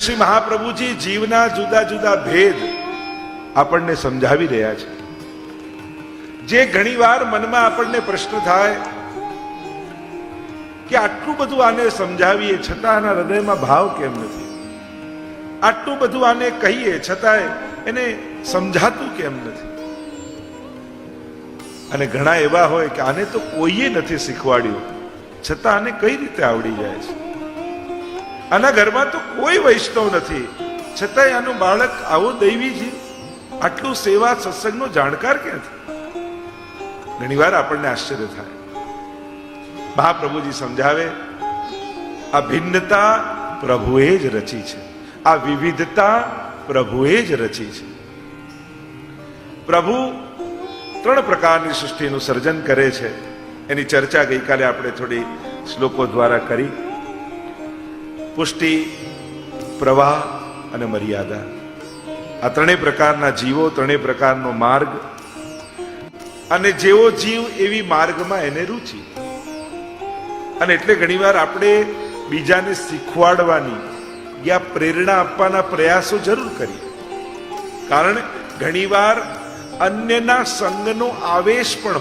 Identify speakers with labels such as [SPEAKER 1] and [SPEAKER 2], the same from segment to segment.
[SPEAKER 1] શ્રી મહાપ્રભુજી જીવના જુદા જુદા ભેદ આપણને સમજાવી રહ્યા છે. જે ઘણીવાર મનમાં આપણને પ્રશ્ન થાય કે આટલું બધું આને સમજાવીએ છતાં આના હૃદયમાં ભાવ કેમ નથી, આટલું બધું આને કહીએ છતાંય એને સમજાતું કેમ નથી. અને ઘણા એવા હોય કે આને તો કોઈએ નથી શીખવાડ્યું છતાં આને કઈ રીતે આવડી જાય છે. આના ઘરમાં તો કોઈ વૈષ્ણવ નથી છતાંય આનું બાળક આવો દૈવી જીવ, આટલું સેવા સત્સંગનો જાણકાર ક્યાંથી? ઘણીવાર આપણને આશ્ચર્ય થાય. મહાપ્રભુજી સમજાવે, આ ભિન્નતા પ્રભુએ જ રચી છે, આ વિવિધતા પ્રભુએ જ રચી છે. પ્રભુ 3 પ્રકારની સૃષ્ટિનું સર્જન કરે છે. એની ચર્ચા ગઈકાલે આપણે થોડી શ્લોકો દ્વારા કરી. પુષ્ટિ, પ્રવાહ અને મર્યાદા. આ 3 પ્રકારના જીવો, 3 પ્રકારનો માર્ગ, અને જેવો જીવ એવી માર્ગમાં એને રુચિ. અને એટલે ઘણીવાર આપણે બીજાને શીખવાડવાની યા પ્રેરણા આપવાના પ્રયાસો જરૂર કરીએ. કારણ ઘણીવાર અન્યના સંગનો આવેશ પણ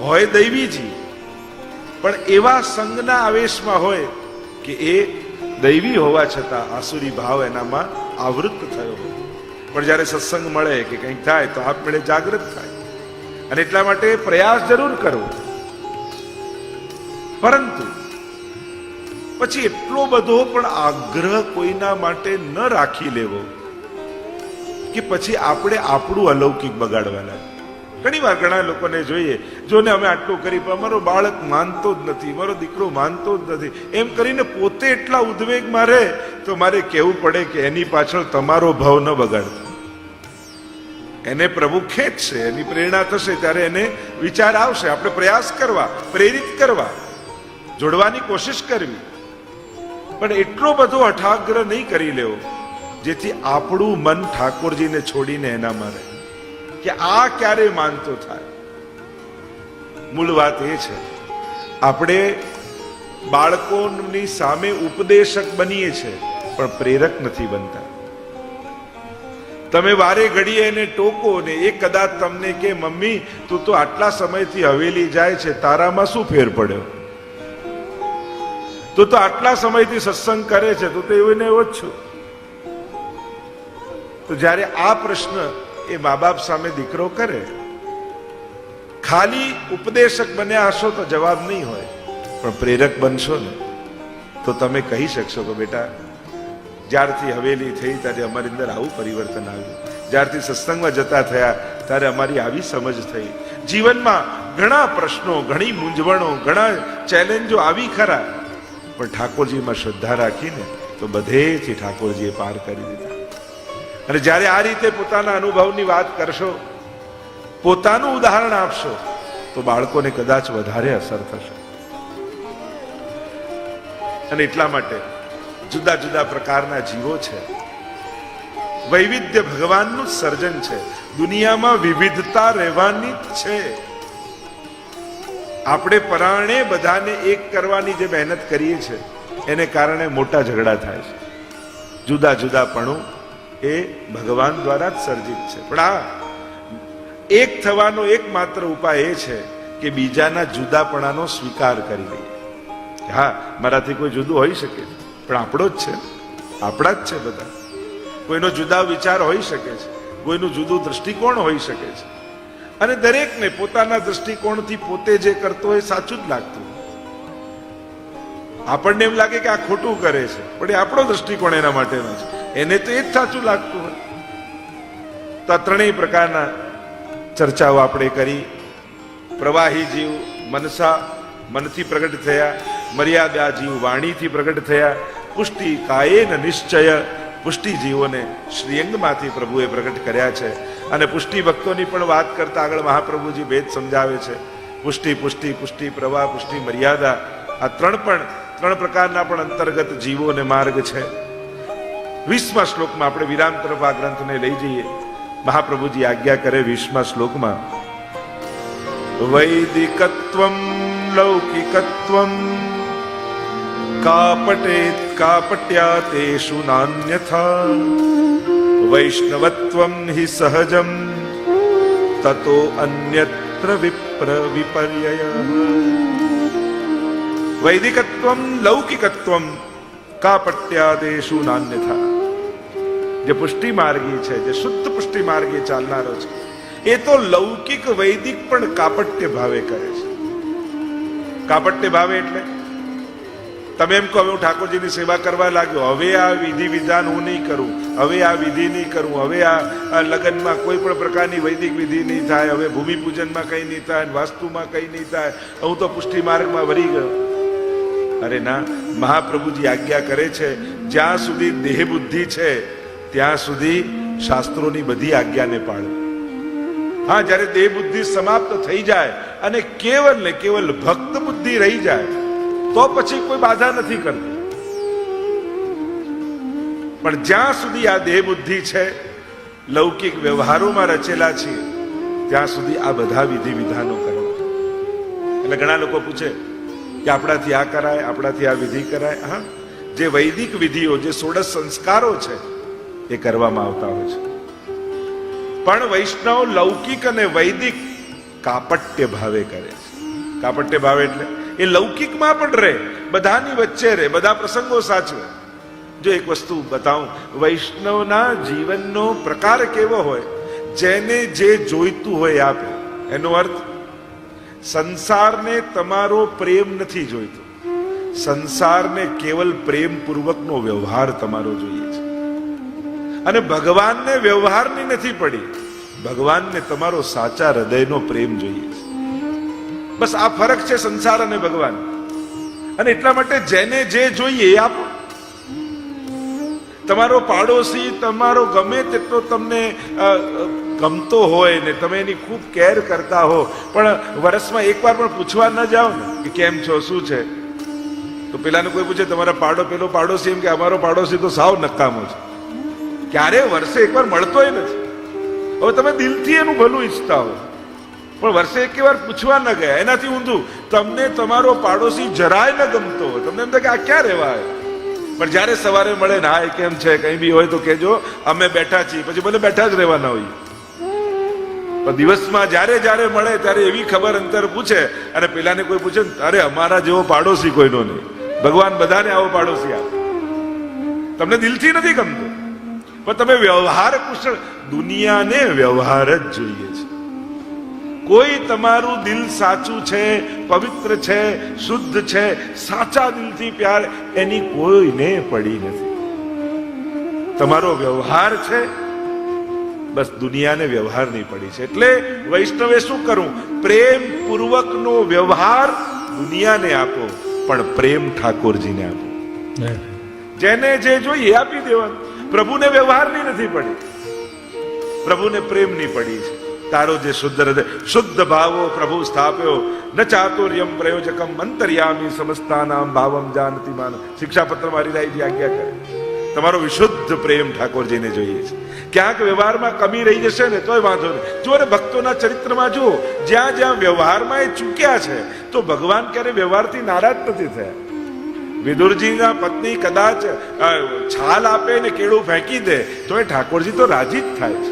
[SPEAKER 1] હોય દૈવી જીવ, પણ એવા સંગના આવેશમાં હોય કે એ દૈવી હોવા છતાં આસુરી ભાવ એનામાં આવૃત્ત થયો હોય. પણ જ્યારે સત્સંગ મળે કે કંઈક થાય તો આપમેળે જાગૃત થાય. અને એટલા માટે પ્રયાસ જરૂર કરવો. પરંતુ પછી એટલો બધો પણ આગ્રહ કોઈના માટે ન રાખી લેવો કે પછી આપણે આપણું અલૌકિક બગાડવા લાગે. ઘણી વાર ઘણા લોકોને જોઈએ, જો ને અમે આટલું કરી પણ મારો બાળક માનતો જ નથી, મારો દીકરો માનતો જ નથી, એમ કરીને પોતે એટલા ઉદ્વેગમાં રહે તો મારે કહેવું પડે કે એની પાછળ તમારો ભાવ ન બગાડતા. એને પ્રભુ ખેંચશે, એની પ્રેરણા થશે ત્યારે એને વિચાર આવશે. આપણે પ્રયાસ કરવા, પ્રેરિત કરવા, જોડવાની કોશિશ કરવી, પણ એટલો બધો હઠાગ્રહ નહીં કરી લેવો જેથી આપણું મન ઠાકોરજીને છોડીને એનામાં રહે કે આ ક્યારે માનતો થાય. મૂળ વાત એ છે, આપણે બાળકોની સામે ઉપદેશક બનીએ છીએ પણ પ્રેરક નથી બનતા. તમે વારે ઘડીએ એને ટોકો ને એ કદાચ તમને કે મમ્મી તું તો આટલા સમયથી હવેલી જાય છે, તારામાં શું ફેર પડ્યો? તું તો આટલા સમયથી સત્સંગ કરે છે, તું તો એવું ને એવો જ છું. તો જ્યારે આ પ્રશ્ન એ મા બાપ સામે દીકરો કરે, ખાલી ઉપદેશક બન્યા હશો તો જવાબ નહીં હોય, પણ પ્રેરક બનશો ને તો તમે કહી શકશો કે બેટા જ્યારથી હવેલી થઈ ત્યારે અમારી અંદર આવું પરિવર્તન આવ્યું, જ્યારથી સત્સંગમાં જતા થયા ત્યારે અમારી આવી સમજ થઈ. જીવનમાં ઘણા પ્રશ્નો, ઘણી મૂંઝવણો, ઘણા ચેલેન્જો આવી ખરા, પણ ઠાકોરજીમાં શ્રદ્ધા રાખીને તો બધેથી ઠાકોરજીએ પાર કરી દીધા. અને જ્યારે આ રીતે પોતાના અનુભવની વાત કરશો, પોતાનું ઉદાહરણ આપશો તો બાળકોને કદાચ વધારે અસર થશે. અને એટલા માટે જુદા જુદા પ્રકારના જીવો છે, વૈવિધ્ય ભગવાનનું સર્જન છે. દુનિયામાં વિવિધતા રહેવાની જ છે. આપણે પરાણે બધાને એક કરવાની જે મહેનત કરીએ છીએ એને કારણે મોટા ઝઘડા થાય છે. જુદા જુદાપણું એ ભગવાન દ્વારા જ સર્જિત છે. પણ આ એક થવાનો એકમાત્ર ઉપાય એ છે કે બીજાના જુદાપણાનો સ્વીકાર કરી લઈએ. હા, મારાથી કોઈ જુદું હોઈ શકે છે પણ આપણો જ છે, આપણા જ છે બધા. કોઈનો જુદા વિચાર હોઈ શકે છે, કોઈનું જુદું દ્રષ્ટિકોણ હોઈ શકે છે, અને દરેકને પોતાના દ્રષ્ટિકોણથી પોતે જે કરતો હોય સાચું જ લાગતું. આપણને એમ લાગે કે આ ખોટું કરે છે, પણ એ આપણો દ્રષ્ટિકોણ એના માટેનો છે, એને તો એ જ સાચું લાગતું હોય. તો આ 3 પ્રકારના ચર્ચાઓ આપણે કરી. પ્રવાહી જીવ મનસા, મનથી પ્રગટ થયા. મર્યાદા જીવ વાણીથી પ્રગટ થયા. પુષ્ટિ કાયેન નિશ્ચય, પુષ્ટિ જીવોને શ્રીઅંગમાંથી પ્રભુએ પ્રગટ કર્યા છે. અને પુષ્ટિ ભક્તોની પણ વાત કરતા આગળ મહાપ્રભુજી ભેદ સમજાવે છે. પુષ્ટિ, પુષ્ટિ, પુષ્ટિ પ્રવાહ, પુષ્ટિ મર્યાદા, આ 3 પ્રકારના પણ અંતર્ગત જીવો અને માર્ગ છે. 20મા શ્લોકમાં આપણે વિરામ તરફ આ ગ્રંથને લઈ જઈએ. મહાપ્રભુજી આજ્ઞા કરે 20મા શ્લોકમાં, વૈદિકત્વમ લૌકિકત્વમ કાપટેત કાપટ્યા તેષુ નાન્યથા વૈષ્ણવત્વં હિ સહજમ તતો અન્યત્ર વિપ્ર વિપર્યયઃ. વૈદિકત્વમ લૌકિકત્વમ કાપટ્યાદેશુ નાન્યથા. જે પુષ્ટિ માર્ગી છે, જે શુદ્ધ પુષ્ટિ માર્ગે ચાલનારો છે, એ તો લૌકિક વૈદિક પણ કાપટ્ય ભાવે કરે છે. કાપટ્ય ભાવે એટલે તમે એમ કહો હું ઠાકોરજીની સેવા કરવા લાગ્યો, હવે આ વિધિ વિધાન હું નહીં કરું, હવે આ વિધિ નહીં કરું, હવે આ લગ્નમાં કોઈ પણ પ્રકારની વૈદિક વિધિ નહીં થાય, હવે ભૂમિ પૂજનમાં કંઈ નહીં થાય, વાસ્તુમાં કંઈ નહીં થાય, હું તો પુષ્ટિ માર્ગમાં વળી ગયો. અરે ના, મહાપ્રભુજી આજ્ઞા કરે છે જ્યાં સુધી દેહ બુદ્ધિ છે ત્યાં સુધી શાસ્ત્રોની બધી આજ્ઞાને પાળો. હા, જ્યારે દેહ બુદ્ધિ સમાપ્ત થઈ જાય અને કેવલ ને કેવલ ભક્ત બુદ્ધિ રહી જાય તો પછી કોઈ બાધા નથી કરતી. પણ જ્યાં સુધી આ દેહ બુદ્ધિ છે, લૌકિક વ્યવહારોમાં રચેલા છીએ, ત્યાં સુધી આ બધા વિધિ વિધાનો કરવા. એટલે ઘણા લોકો પૂછે કે આપણાથી આ કરાય, આપણાથી આ વિધિ કરાય. હા, જે વૈદિક વિધિઓ, જે 16 સંસ્કારો છે એ કરવામાં આવતા હોય છે. પણ વૈષ્ણવ લૌકિક અને વૈદિક કાપટ્ય ભાવે કરે છે. કાપટ્ય ભાવે એટલે એ લૌકિકમાં પણ રહે, બધાની વચ્ચે રહે, બધા પ્રસંગો સાચવે. જો એક વસ્તુ બતાવું, વૈષ્ણવના જીવનનો પ્રકાર કેવો હોય, જેને જે જોઈતું હોય આપે. એનો અર્થ સંસારને તમારો પ્રેમ નથી જોઈતો, સંસારને કેવલ પ્રેમ પૂર્વકનો વ્યવહાર તમારો જોઈએ છે. અને ભગવાનને વ્યવહારની નથી પડી, ભગવાનને તમારો સાચા હૃદયનો પ્રેમ જોઈએ છે. બસ આ ફરક છે સંસાર અને ભગવાન. અને એટલા માટે જેને જે જોઈએ એ આપો. તમારો પાડોશી તમારો ગમે તેટલો તમને ગમતો હોય ને તમે એની ખૂબ કેર કરતા હો, પણ વર્ષમાં એકવાર પણ પૂછવા ન જાઓ ને કે કેમ છો, શું છે, તો પેલાને કોઈ પૂછે તમારા પેલો પાડોશી, એમ કે અમારો પાડોશી તો સાવ નકામો છે, ક્યારે વર્ષે એકવાર મળતોય નથી. હવે તમે દિલથી એનું ભલું ઈચ્છતા હો પણ વર્ષે એક વાર પૂછવા ન ગયા. એનાથી ઊંધું, તમને તમારો પાડોશી જરાય ન ગમતો હોય, તમને એમ થાય કે આ ક્યાં રહેવા, પણ જયારે સવારે મળે ને હા કેમ છે, કઈ બી હોય તો કેજો, અમે બેઠા છીએ, પછી ભલે બેઠા જ રહેવાના હોય. પણ દિવસમાં જયારે જયારે મળે ત્યારે એવી ખબર અંતર પૂછે. અને પેલાને કોઈ પૂછે અરે અમારા જેવો પાડોશી કોઈનો નહીં, ભગવાન બધાને આવો પાડોશી આપે. તમને દિલથી નથી ગમતો પણ તમે વ્યવહાર કુશળ. દુનિયાને વ્યવહાર જ જોઈએ છે. કોઈ તમારું દિલ સાચું છે, પવિત્ર છે, શુદ્ધ છે, સાચા દિલથી પ્યાર એની કોઈને પડી નથી. તમારો વ્યવહાર છે, બસ દુનિયાને વ્યવહાર નહીં પડી છે. એટલે વૈષ્ણવે શું કરવું? પ્રેમ પૂર્વકનો વ્યવહાર દુનિયાને આપો, પણ પ્રેમ ઠાકોરજીને આપો. જેને જે જોઈએ આપી દેવાનું. પ્રભુને વ્યવહારની નથી પડી, પ્રભુને પ્રેમની પડી છે. તારો જે શુદ્ધ હૃદય, શુદ્ધ ભાવો પ્રભુ સ્થાપ્યો, ન ચાતુર્યમ પ્રયોજકમ અંતર્યામી સમસ્તાનામ ભાવમ જાનતી માન. શિક્ષાપત્રમાં હરિરાયજી આજ્ઞા કરે તમારો વિશુદ્ધ પ્રેમ ઠાકોરજીને જોઈએ છે. ક્યાંક વ્યવહારમાં કમી રહી જશે ને તોય વાંધો નહીં. જો ને ભક્તોના ચરિત્રમાં જુઓ, જ્યાં જ્યાં વ્યવહારમાં એ ચૂક્યા છે તો ભગવાન ક્યારે વ્યવહારથી નારાજ નથી થયા. વિદુરજીના પત્ની કદાચ છાલ આપે ને કેળું ફેંકી દે તો એ ઠાકોરજી તો રાજી જ થાય છે,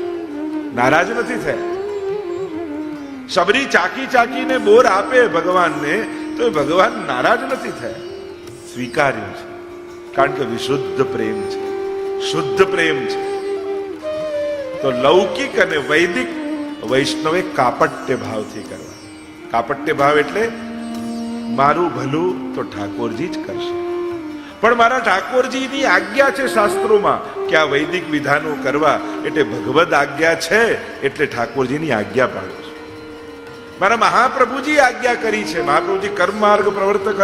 [SPEAKER 1] નારાજ નથી થયા. શબરી ચાકી ચાકીને બોર આપે ભગવાનને તો એ ભગવાન નારાજ નથી થયા, સ્વીકાર્યું છે. કારણ કે વિશુદ્ધ પ્રેમ છે, શુદ્ધ પ્રેમ છે. તો લૌકિક અને વૈદિક વૈષ્ણવે કાપટ્ય ભાવથી કરવા. કાપટ્ય ભાવ એટલે મારું ભલું તો ઠાકોરજી જ કરશે, પણ મારા ઠાકોરજીની આજ્ઞા છે શાસ્ત્રોમાં કે આ વૈદિક વિધાનો કરવા, એટલે ભગવદ આજ્ઞા છે એટલે ઠાકોરજીની આજ્ઞા પાડું છું. મારા મહાપ્રભુજી આજ્ઞા કરી છે. મહાપ્રભુજી કર્મ માર્ગ પ્રવર્તક,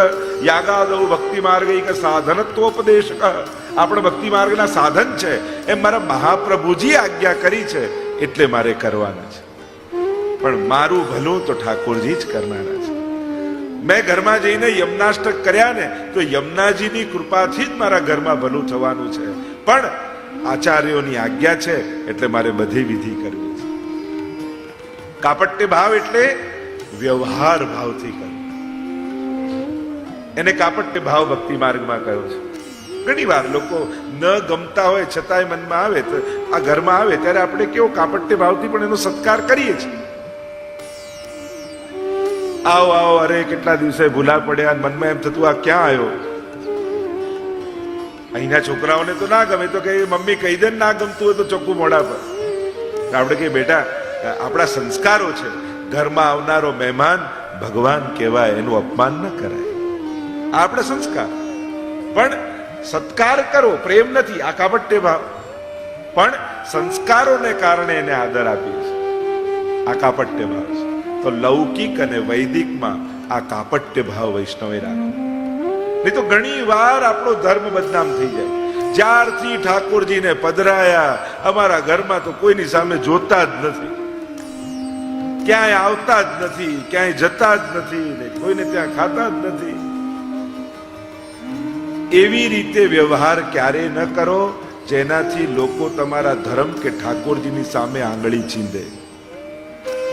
[SPEAKER 1] યાગાદૌ ભક્તિ માર્ગૈક સાધનત્વોપદેશક, આપણા ભક્તિ માર્ગના સાધન છે. એમ મારા મહાપ્રભુજી આજ્ઞા કરી છે એટલે મારે કરવાના છે. પણ મારું ભલું તો ઠાકોરજી જ કરનારા છે. મેં ઘરમાં જઈને યમનાષ્ટક કર્યા ને તો યમુનાજીની કૃપાથી જ મારા ઘરમાં ભલું થવાનું છે. પણ આચાર્યોની આજ્ઞા છે એટલે મારે બધી વિધિ કરવી છે. કાપટ્ય ભાવ એટલે વ્યવહાર ભાવથી કરવું. એને કાપટ્ય ભાવ ભક્તિ માર્ગમાં કહ્યો છે. ઘણી વાર લોકો ન ગમતા હોય છતાંય મનમાં આવે તો આ ઘરમાં આવે ત્યારે આપણે કેવો કાપટ્ય ભાવથી પણ એનો સત્કાર કરીએ છીએ. આવો આવો, અરે કેટલા દિવસે ભૂલા પડ્યા, મનમાં એમ થતું આ ક્યાં આવ્યો. અહીંના છોકરાઓને તો ના ગમે તો કે મમ્મી કહી દે, ના ગમતું હોય તો ચોખ્ખું મોઢા પર. આપણે કહીએ બેટા આપણા સંસ્કારો છે, ઘરમાં આવનારો મહેમાન ભગવાન કહેવાય, એનું અપમાન ન કરાય. આ આપણા સંસ્કાર. પણ સત્કાર કરો, પ્રેમ નથી, આ કાપટ્ય ભાવ. પણ સંસ્કારોને કારણે એને આદર આપીએ છીએ, આ કાપટ્ય ભાવ છે. તો લૌકિક અને વૈદિકમાં આ કાપટ્ય ભાવ વૈષ્ણવે રાખો. નહીં તો ઘણી વાર આપણો ધર્મ બદનામ થઈ જાય. જ્યારથી ઠાકોરજીને પધરાયા અમારા ઘરમાં તો કોઈની સામે જોતા જ નથી, ક્યાંય આવતા જ નથી, ક્યાંય જતા જ નથી, ને કોઈને ત્યાં ખાતા જ નથી. એવી રીતે વ્યવહાર ક્યારે ન કરો જેનાથી લોકો તમારા ધર્મ કે ઠાકોરજીની સામે આંગળી ચીંધે.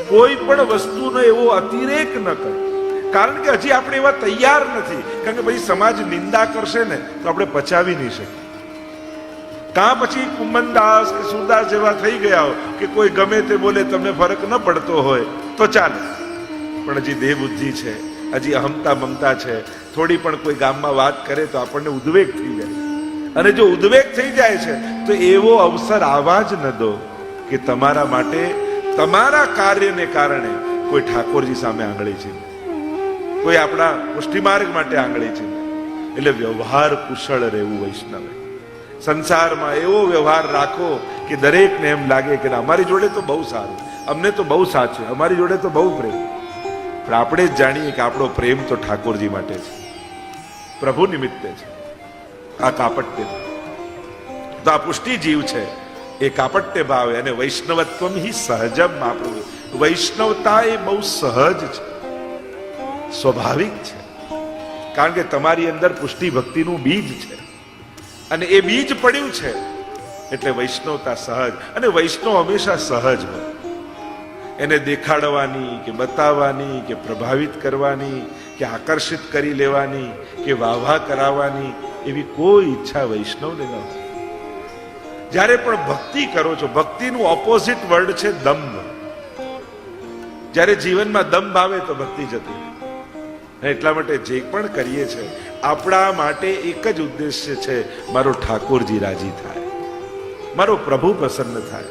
[SPEAKER 1] કોઈ પણ વસ્તુનો એવો અતિરેક ન કરો, કારણ કે હજી આપણે એવા તૈયાર નથી. કારણ કે પછી સમાજ નિંદા કરશે ને તો આપણે પચાવી નહીં શકીએ. કાં પછી કુંમનદાસ કે સુરદાસ જેવા થઈ ગયા હો કે કોઈ ગમે તે બોલે તમને ફરક ન પડતો હોય તો ચાલે. પણ હજી દેહ બુદ્ધિ છે, હજી અહમતા મમતા છે. થોડી પણ કોઈ ગામમાં વાત કરે તો આપણને ઉદ્વેગ થઈ જાય. અને જો ઉદ્વેગ થઈ જાય છે તો એવો અવસર આવા જ ન દો કે તમારા માટે, તમારા કાર્યને કારણે કોઈ ઠાકોરજી સામે આંગળી છે, કોઈ આપણા પુષ્ટિમાર્ગ માટે આંગળી છે. એટલે વ્યવહાર કુશળ રહેવું વૈષ્ણવે. સંસારમાં એવો વ્યવહાર રાખો કે દરેકને એમ લાગે કે અમારી જોડે તો બહુ સારું, અમને તો બહુ સાચે, અમારી જોડે તો બહુ પ્રેમ. પણ આપણે જ જાણીએ કે આપણો પ્રેમ તો ઠાકોરજી માટે છે, પ્રભુ નિમિત્તે છે. આ કાપટ્ય તો આ પુષ્ટિ જીવ છે, એ કાપટ્ય ભાવ. અને વૈષ્ણવત્વમ હિ સહજમ. આપણું વૈષ્ણવતા એ બહુ સહજ છે, સ્વાભાવિક છે. કારણ કે તમારી અંદર પુષ્ટિ ભક્તિનું બીજ છે અને એ બીજ પડ્યું છે એટલે વૈષ્ણવતા સહજ. અને વૈષ્ણવ હંમેશા સહજ હોય. એને દેખાડવાની કે બતાવવાની કે પ્રભાવિત કરવાની કે આકર્ષિત કરી લેવાની કે વાહવા કરાવવાની એવી કોઈ ઈચ્છા વૈષ્ણવને ન હોય. જ્યારે પણ ભક્તિ કરો છો, ભક્તિનું ઓપોઝિટ વર્ડ છે દંભ. જ્યારે જીવનમાં દંભ આવે તો ભક્તિ જતી. એટલા માટે જે પણ કરીએ છીએ આપણા માટે એક જ ઉદ્દેશ્ય છે, મારો ઠાકોરજી રાજી થાય, મારો પ્રભુ પ્રસન્ન થાય.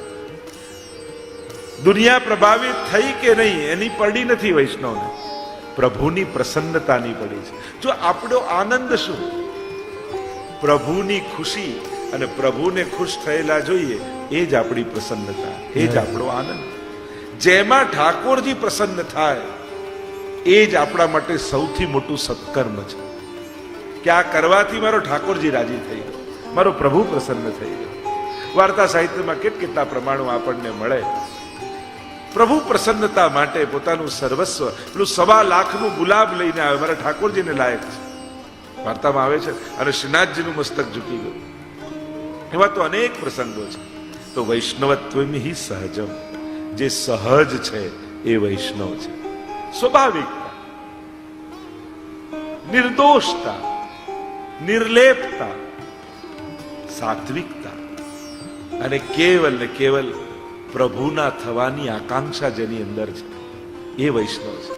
[SPEAKER 1] દુનિયા પ્રભાવિત થઈ કે નહીં એની પડી નથી વૈષ્ણવને, પ્રભુની પ્રસન્નતાની પડી છે. જો આપણો આનંદ શું? પ્રભુની ખુશી અને પ્રભુને ખુશ થયેલા જોઈએ એ જ આપણી પ્રસન્નતા, એ જ આપણો આનંદ. જેમાં ઠાકોરજી પ્રસન્ન થાય એ જ આપણા માટે સૌથી મોટું સત્કર્મ છે કે આ કરવાથી મારો ઠાકોરજી રાજી થઈ ગયો, મારો પ્રભુ પ્રસન્ન થઈ ગયો. વાર્તા સાહિત્યમાં કેટલા પ્રમાણો આપણને મળે. પ્રભુ પ્રસન્નતા માટે પોતાનું સર્વસ્વ, પેલું 1.25 લાખનું ગુલાબ લઈને આવે, મારા ઠાકોરજીને લાયક છે. વાર્તામાં આવે છે. અને શ્રીનાથજીનું મસ્તક ઝૂકી ગયું. એવા તો અનેક પ્રસંગો છે. તો વૈષ્ણવત્વમ હિ સહજમ. જે સહજ છે એ વૈષ્ણવ છે. સ્વાભાવિકતા, નિર્દોષતા, નિર્લેપતા, સાત્વિકતા અને કેવલ ને કેવલ પ્રભુના થવાની આકાંક્ષા જેની અંદર છે એ વૈષ્ણવ છે.